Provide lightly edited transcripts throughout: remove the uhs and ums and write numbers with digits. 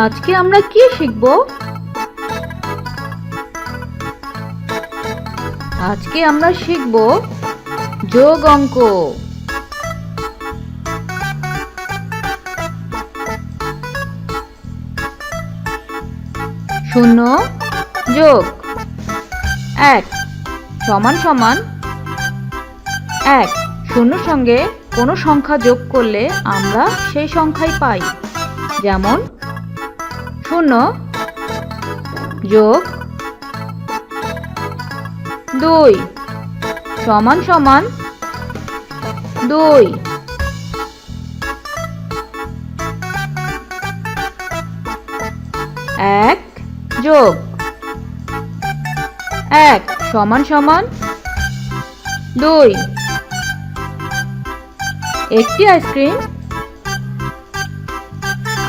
আজকে আমরা কি শিখব? আজকে আমরা শিখব যোগ অঙ্ক। শূন্য যোগ 1 সমান সমান 1। শূন্যর সঙ্গে কোনো সংখ্যা যোগ করলে আমরা সেই সংখ্যাই পাই। যেমন 0 যোগ 2 সমান সমান 2। 1 যোগ 1 সমান সমান 2। একটি আইসক্রিম,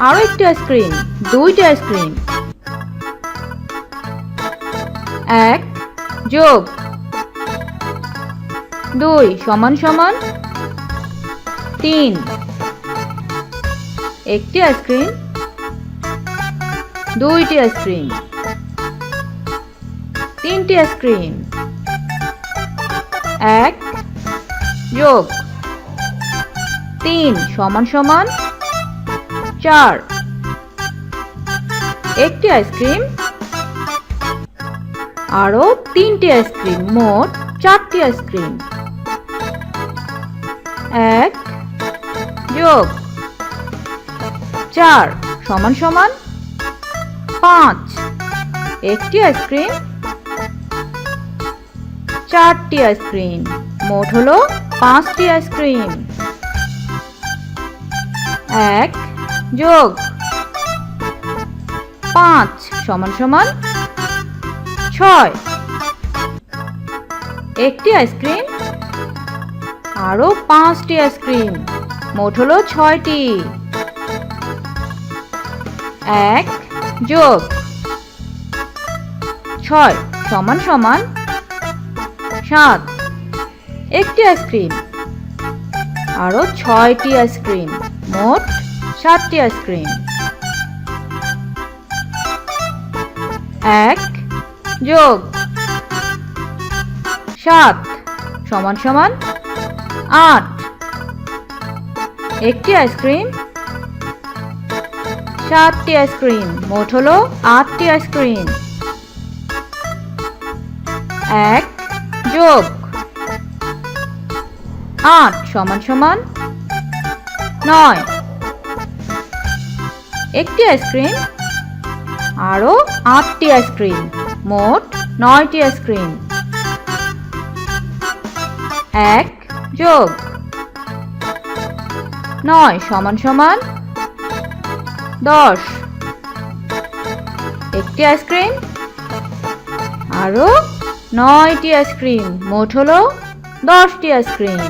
আরো একটি আইসক্রিম, দুইটি আইসক্রিম। 1 যোগ 2 সমান সমান 3। একটি আইসক্রিম, দুইটি আইসক্রিম, তিনটি আইসক্রিম। 1 যোগ 3 সমান সমান 4। একটি আইসক্রিম, আরো তিনটি আইসক্রিম, মোট 4টি আইসক্রিম। 1 যোগ 4 সমান সমান 5। একটি আইসক্রিম, 4টি আইসক্রিম, মোট হলো 5টি আইসক্রিম। 1 যোগ 5 সমান সমান 6। একটি আইসক্রিম, আরো 5টি আইসক্রিম, মোট হলো 6টি। 1 যোগ 6 সমান সমান 7। একটি আইসক্রিম, আরো 6টি আইসক্রিম, মোট 7টি আইসক্রিম। 1 যোগ 7 সমান সমান 8। একটি আইসক্রিম, 7টি আইসক্রিম, মোট হলো 8টি আইসক্রিম। 1 যোগ 8 সমান সমান 9। একটি আইসক্রিম, আরো 8টি আইসক্রিম, মোট 9টি আইসক্রিম। 1 যোগ 9 সমান সমান 10। একটি আইসক্রিম, আরো 9টি আইসক্রিম, মোট হলো 10টি আইসক্রিম।